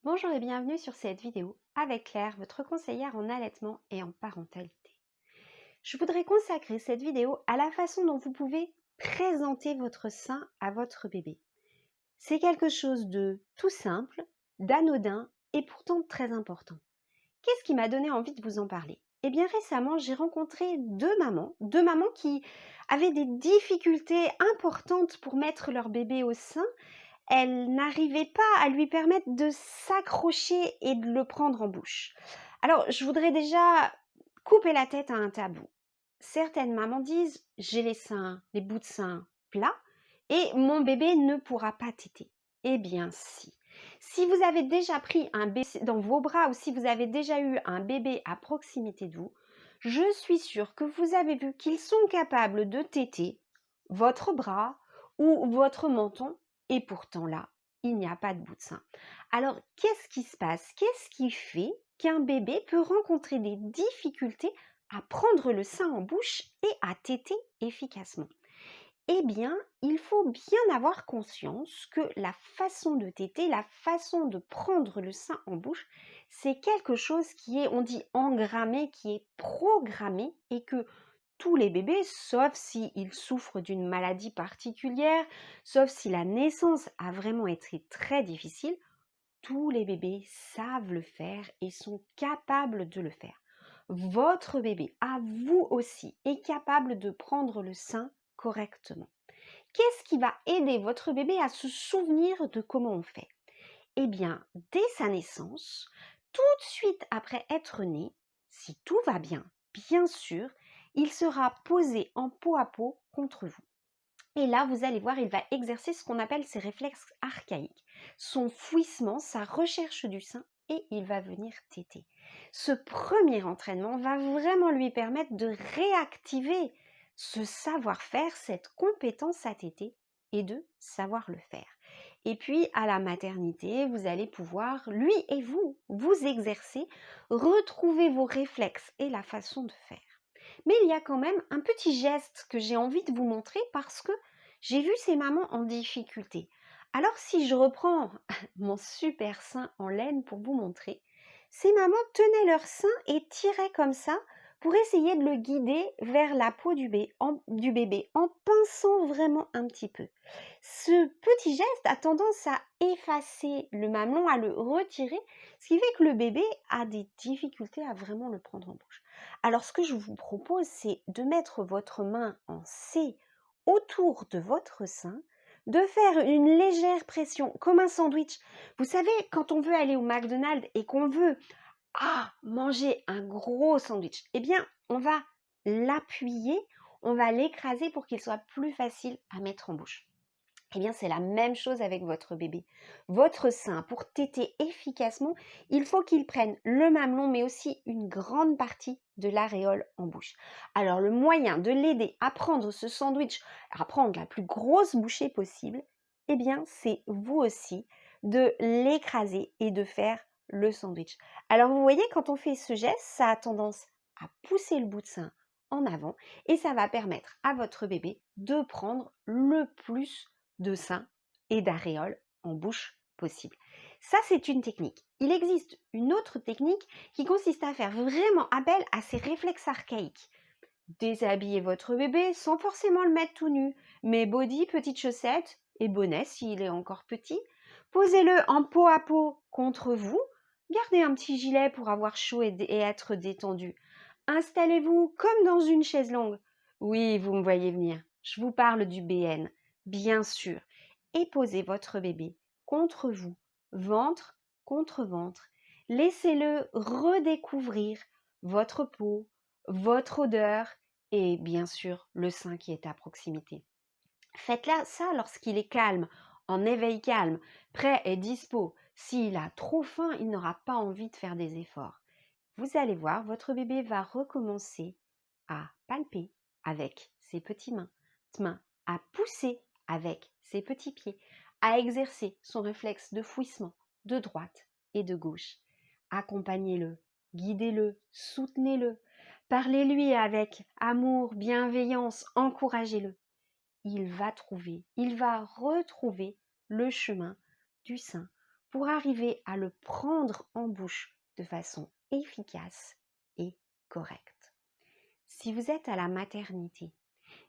Bonjour et bienvenue sur cette vidéo avec Claire, votre conseillère en allaitement et en parentalité. Je voudrais consacrer cette vidéo à la façon dont vous pouvez présenter votre sein à votre bébé. C'est quelque chose de tout simple, d'anodin et pourtant très important. Qu'est-ce qui m'a donné envie de vous en parler? Eh bien récemment, j'ai rencontré deux mamans qui avaient des difficultés importantes pour mettre leur bébé au sein. Elle n'arrivait pas à lui permettre de s'accrocher et de le prendre en bouche. Alors, je voudrais déjà couper la tête à un tabou. Certaines mamans disent: j'ai les bouts de seins plats et mon bébé ne pourra pas téter. Eh bien si. Si vous avez déjà pris un bébé dans vos bras ou si vous avez déjà eu un bébé à proximité de vous, je suis sûre que vous avez vu qu'ils sont capables de téter votre bras ou votre menton, et pourtant là, il n'y a pas de bout de sein. Alors, qu'est-ce qui se passe? Qu'est-ce qui fait qu'un bébé peut rencontrer des difficultés à prendre le sein en bouche et à téter efficacement? Eh bien, il faut bien avoir conscience que la façon de téter, la façon de prendre le sein en bouche, c'est quelque chose qui est, on dit engrammé, qui est programmé, et que tous les bébés, sauf s'ils souffrent d'une maladie particulière, sauf si la naissance a vraiment été très difficile, tous les bébés savent le faire et sont capables de le faire. Votre bébé, à vous aussi, est capable de prendre le sein correctement. Qu'est-ce qui va aider votre bébé à se souvenir de comment on fait? Eh bien, dès sa naissance, tout de suite après être né, si tout va bien sûr, il sera posé en peau à peau contre vous. Et là, vous allez voir, il va exercer ce qu'on appelle ses réflexes archaïques, son fouissement, sa recherche du sein, et il va venir téter. Ce premier entraînement va vraiment lui permettre de réactiver ce savoir-faire, cette compétence à téter, et de savoir le faire. Et puis, à la maternité, vous allez pouvoir, lui et vous, vous exercer, retrouver vos réflexes et la façon de faire. Mais il y a quand même un petit geste que j'ai envie de vous montrer parce que j'ai vu ces mamans en difficulté. Alors si je reprends mon super sein en laine pour vous montrer, ces mamans tenaient leur sein et tiraient comme ça pour essayer de le guider vers la peau du bébé en pinçant vraiment un petit peu. Ce petit geste a tendance à effacer le mamelon, à le retirer, ce qui fait que le bébé a des difficultés à vraiment le prendre en bouche. Alors ce que je vous propose, c'est de mettre votre main en C autour de votre sein, de faire une légère pression comme un sandwich. Vous savez, quand on veut aller au McDonald's et qu'on veut manger un gros sandwich, eh bien, on va l'appuyer, on va l'écraser pour qu'il soit plus facile à mettre en bouche. Eh bien, c'est la même chose avec votre bébé. Votre sein, pour téter efficacement, il faut qu'il prenne le mamelon, mais aussi une grande partie de l'aréole en bouche. Alors, le moyen de l'aider à prendre ce sandwich, à prendre la plus grosse bouchée possible, eh bien, c'est vous aussi de l'écraser et de faire le sandwich. Alors, vous voyez, quand on fait ce geste, ça a tendance à pousser le bout de sein en avant et ça va permettre à votre bébé de prendre le plus de sein et d'aréoles en bouche possible. Ça, c'est une technique. Il existe une autre technique qui consiste à faire vraiment appel à ces réflexes archaïques. Déshabillez votre bébé sans forcément le mettre tout nu, mais body, petites chaussettes et bonnet s'il est encore petit. Posez-le en peau à peau contre vous. Gardez un petit gilet pour avoir chaud et être détendu. Installez-vous comme dans une chaise longue. Oui, vous me voyez venir. Je vous parle du BN, bien sûr. Et posez votre bébé contre vous, ventre contre ventre. Laissez-le redécouvrir votre peau, votre odeur et bien sûr le sein qui est à proximité. Faites-là ça lorsqu'il est calme, en éveil calme, prêt et dispo. S'il a trop faim, il n'aura pas envie de faire des efforts. Vous allez voir, votre bébé va recommencer à palper avec ses petites mains, à pousser avec ses petits pieds, à exercer son réflexe de fouissement de droite et de gauche. Accompagnez-le, guidez-le, soutenez-le, parlez-lui avec amour, bienveillance, encouragez-le. Il va retrouver le chemin du sein pour arriver à le prendre en bouche de façon efficace et correcte. Si vous êtes à la maternité,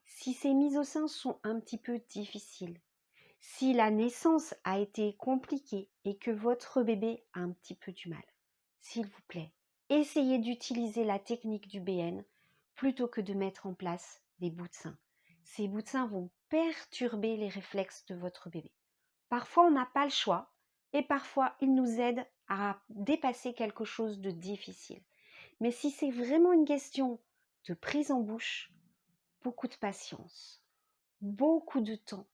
si ces mises au sein sont un petit peu difficiles, si la naissance a été compliquée et que votre bébé a un petit peu du mal, s'il vous plaît, essayez d'utiliser la technique du BN plutôt que de mettre en place des bouts de sein. Ces bouts de sein vont perturber les réflexes de votre bébé. Parfois, on n'a pas le choix et parfois, ils nous aident à dépasser quelque chose de difficile. Mais si c'est vraiment une question de prise en bouche, beaucoup de patience, beaucoup de temps,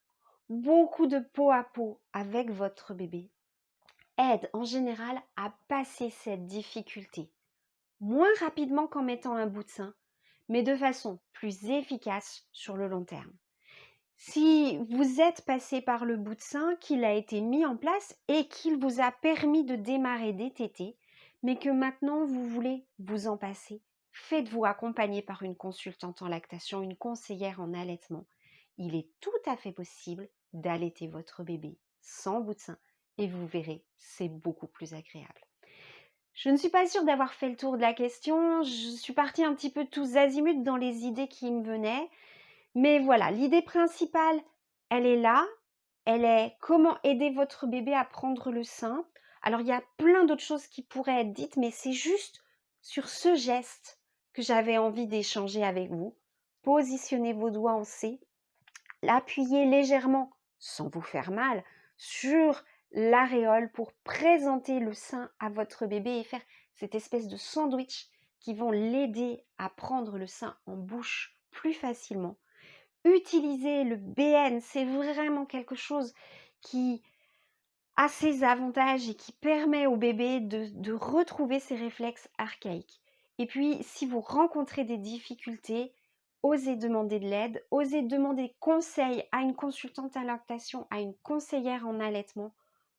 beaucoup de peau à peau avec votre bébé aide en général à passer cette difficulté moins rapidement qu'en mettant un bout de sein, mais de façon plus efficace sur le long terme. Si vous êtes passé par le bout de sein, qu'il a été mis en place et qu'il vous a permis de démarrer des tétés, mais que maintenant vous voulez vous en passer, faites-vous accompagner par une consultante en lactation, une conseillère en allaitement. Il est tout à fait possible d'allaiter votre bébé sans bout de sein et vous verrez, c'est beaucoup plus agréable. Je ne suis pas sûre d'avoir fait le tour de la question, je suis partie un petit peu tous azimuts dans les idées qui me venaient. Mais voilà, l'idée principale, elle est là. Elle est comment aider votre bébé à prendre le sein. Alors, il y a plein d'autres choses qui pourraient être dites, mais c'est juste sur ce geste que j'avais envie d'échanger avec vous. Positionnez vos doigts en C, l'appuyez légèrement, sans vous faire mal, sur l'aréole pour présenter le sein à votre bébé et faire cette espèce de sandwich qui vont l'aider à prendre le sein en bouche plus facilement. Utiliser le BN, c'est vraiment quelque chose qui a ses avantages et qui permet au bébé de retrouver ses réflexes archaïques. Et puis, si vous rencontrez des difficultés, osez demander de l'aide, osez demander conseil à une consultante à lactation, à une conseillère en allaitement.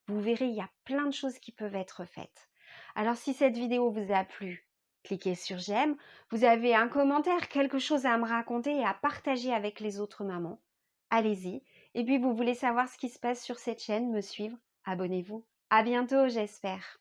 Vous verrez, il y a plein de choses qui peuvent être faites. Alors, si cette vidéo vous a plu, cliquez sur j'aime. Vous avez un commentaire, quelque chose à me raconter et à partager avec les autres mamans. Allez-y. Et puis, vous voulez savoir ce qui se passe sur cette chaîne, me suivre? Abonnez-vous. À bientôt, j'espère.